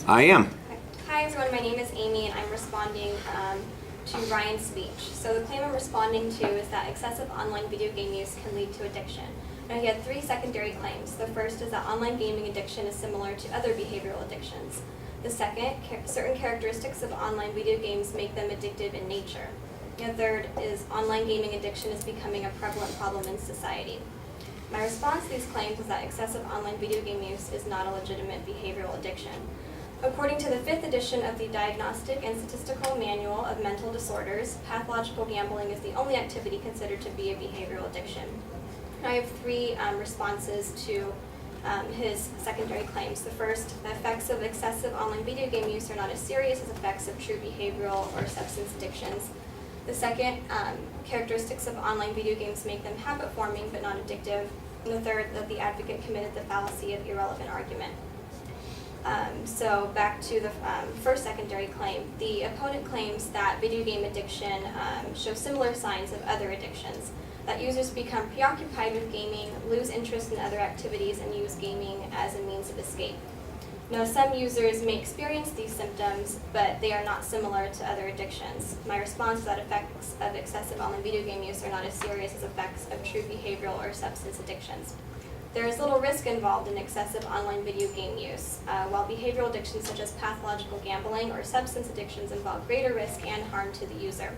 I am. Hi everyone, my name is Amy and I'm responding to Ryan's speech. So the claim I'm responding to is that excessive online video game use can lead to addiction. Now he had three secondary claims. The first is that online gaming addiction is similar to other behavioral addictions. The second, certain characteristics of online video games make them addictive in nature. The third is online gaming addiction is becoming a prevalent problem in society. My response to these claims is that excessive online video game use is not a legitimate behavioral addiction. According to the 5th edition of the Diagnostic and Statistical Manual of Mental Disorders, pathological gambling is the only activity considered to be a behavioral addiction. I have three responses to his secondary claims. The first, the effects of excessive online video game use are not as serious as effects of true behavioral or substance addictions. The second, characteristics of online video games make them habit-forming but not addictive. And the third, that the advocate committed the fallacy of irrelevant argument. So back to the first secondary claim. The opponent claims that video game addiction shows similar signs of other addictions, that users become preoccupied with gaming, lose interest in other activities, and use gaming as a means of escape. Now, some users may experience these symptoms, but they are not similar to other addictions. My response is that effects of excessive online video game use are not as serious as effects of true behavioral or substance addictions. There is little risk involved in excessive online video game use, while behavioral addictions such as pathological gambling or substance addictions involve greater risk and harm to the user.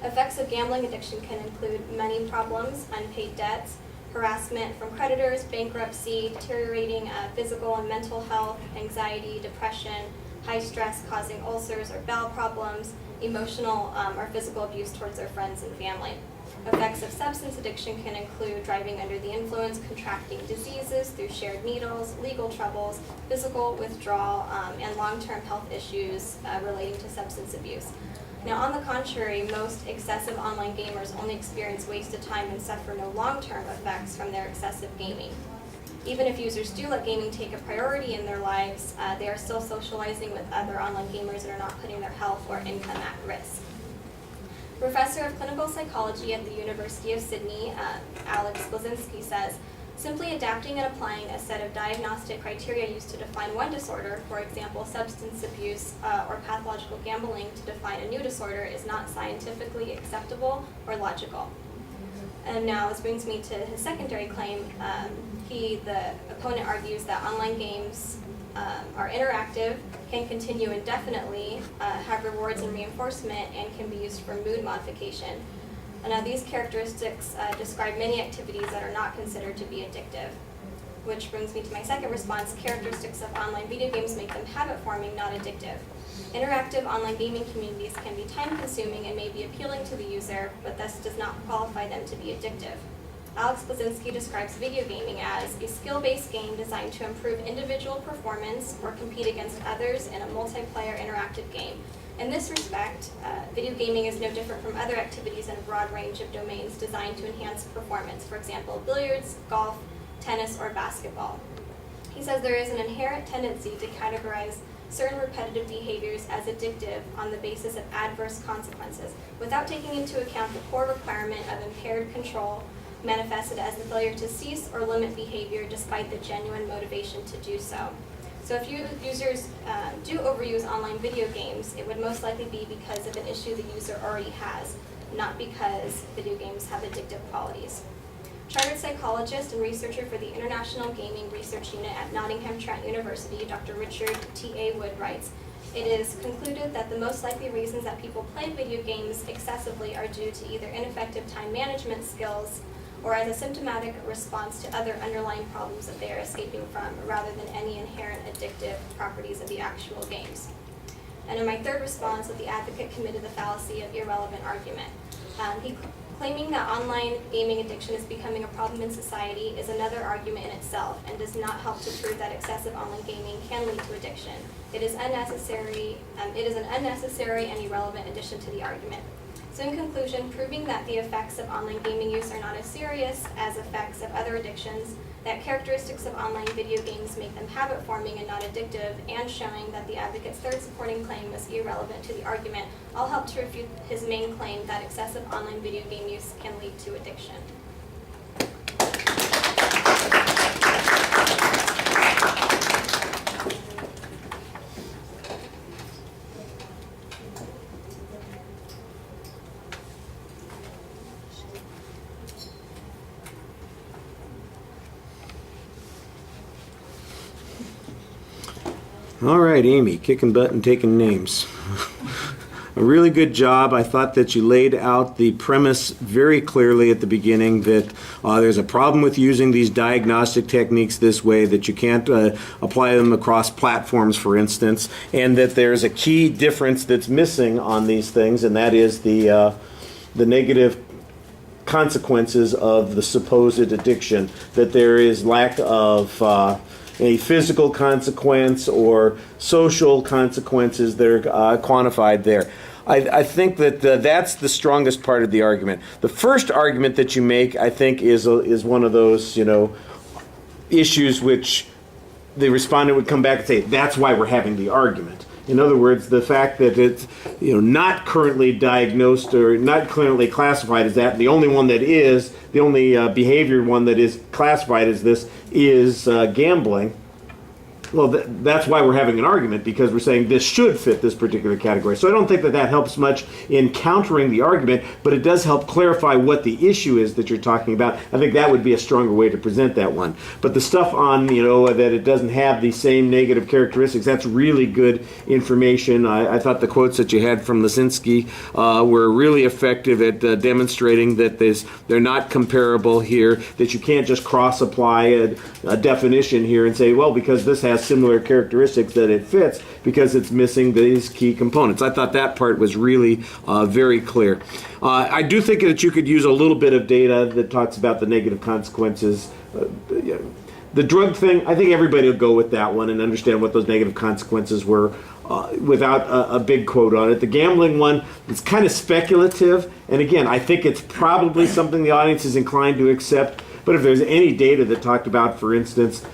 Effects of gambling addiction can include money problems, unpaid debts, harassment from creditors, bankruptcy, deteriorating physical and mental health, anxiety, depression, high stress causing ulcers or bowel problems, emotional or physical abuse towards their friends and family. Effects of substance addiction can include driving under the influence, contracting diseases through shared needles, legal troubles, physical withdrawal, and long-term health issues relating to substance abuse. Now, on the contrary, most excessive online gamers only experience wasted time and suffer no long-term effects from their excessive gaming. Even if users do let gaming take a priority in their lives, they are still socializing with other online gamers and are not putting their health or income at risk. Professor of Clinical Psychology at the University of Sydney, Alex Blazinski says, simply adapting and applying a set of diagnostic criteria used to define one disorder, for example, substance abuse or pathological gambling, to define a new disorder is not scientifically acceptable or logical. And now this brings me to his secondary claim. The opponent argues that online games are interactive, can continue indefinitely, have rewards and reinforcement, and can be used for mood modification. Now these characteristics describe many activities that are not considered to be addictive. Which brings me to my second response, characteristics of online video games make them habit-forming, not addictive. Interactive online gaming communities can be time-consuming and may be appealing to the user, but thus does not qualify them to be addictive. Alex Blazinski describes video gaming as a skill-based game designed to improve individual performance or compete against others in a multiplayer interactive game. In this respect, video gaming is no different from other activities in a broad range of domains designed to enhance performance, for example, billiards, golf, tennis, or basketball. He says there is an inherent tendency to categorize certain repetitive behaviors as addictive on the basis of adverse consequences, without taking into account the core requirement of impaired control manifested as the failure to cease or limit behavior despite the genuine motivation to do so. So if users do overuse online video games, it would most likely be because of an issue the user already has, not because video games have addictive qualities. Chartered psychologist and researcher for the International Gaming Research Unit at Nottingham Trent University, Dr. Richard T.A. Wood writes, it is concluded that the most likely reasons that people play video games excessively are due to either ineffective time management skills or as a symptomatic response to other underlying problems that they are escaping from, rather than any inherent addictive properties of the actual games. And in my third response, that the advocate committed the fallacy of irrelevant argument. Claiming that online gaming addiction is becoming a problem in society is another argument in itself and does not help to prove that excessive online gaming can lead to addiction. It is unnecessary. It is an unnecessary and irrelevant addition to the argument. So in conclusion, proving that the effects of online gaming use are not as serious as effects of other addictions, that characteristics of online video games make them habit-forming and not addictive, and showing that the advocate's third supporting claim was irrelevant to the argument, all help to refute his main claim that excessive online video game use can lead to addiction. All right, Amy, kicking butt and taking names. A really good job. I thought that you laid out the premise very clearly at the beginning that there's a problem with using these diagnostic techniques this way, that you can't apply them across platforms, for instance, and that there's a key difference that's missing on these things, and that is the negative consequences of the supposed addiction, that there is lack of a physical consequence or social consequences that are quantified there. I think that that's the strongest part of the argument. The first argument that you make, I think, is one of those, issues which the respondent would come back and say, that's why we're having the argument. In other words, the fact that it's not currently diagnosed or not currently classified as that, and the only one that is, the only behavior one that is classified as this is gambling. Well, that's why we're having an argument, because we're saying this should fit this particular category. So I don't think that helps much in countering the argument, but it does help clarify what the issue is that you're talking about. I think that would be a stronger way to present that one. But the stuff on, that it doesn't have the same negative characteristics, that's really good information. I thought the quotes that you had from Lisinski were really effective at demonstrating that they're not comparable here, that you can't just cross-apply a definition here and say, well, because this has similar characteristics that it fits, because it's missing these key components. I thought that part was really very clear. I do think that you could use a little bit of data that talks about the negative consequences. The drug thing, I think everybody will go with that one and understand what those negative consequences were without a big quote on it. The gambling one, it's kind of speculative, and again, I think it's probably something the audience is inclined to accept, but if there's any data that talked about, for instance,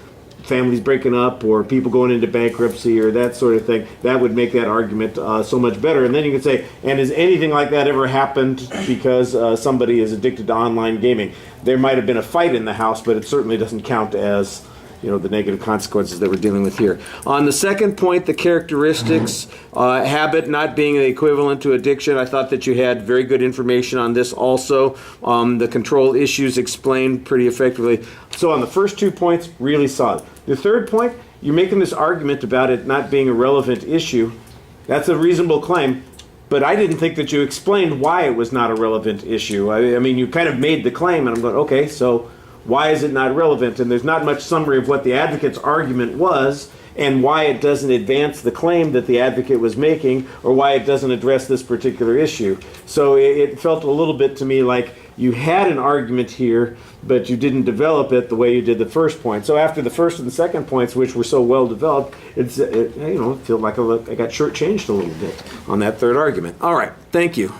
families breaking up or people going into bankruptcy or that sort of thing, that would make that argument so much better. And then you could say, and has anything like that ever happened because somebody is addicted to online gaming? There might have been a fight in the house, but it certainly doesn't count as the negative consequences that we're dealing with here. On the second point, the characteristics, habit not being the equivalent to addiction, I thought that you had very good information on this also. The control issues explained pretty effectively. So on the first 2 points, really solid. The third point, you're making this argument about it not being a relevant issue. That's a reasonable claim, but I didn't think that you explained why it was not a relevant issue. I mean, you kind of made the claim, and I'm going, okay, so why is it not relevant? And there's not much summary of what the advocate's argument was and why it doesn't advance the claim that the advocate was making, or why it doesn't address this particular issue. So it felt a little bit to me like you had an argument here, but you didn't develop it the way you did the first point. So after the first and the second points, which were so well developed, it felt like I got shortchanged a little bit on that third argument. All right, thank you.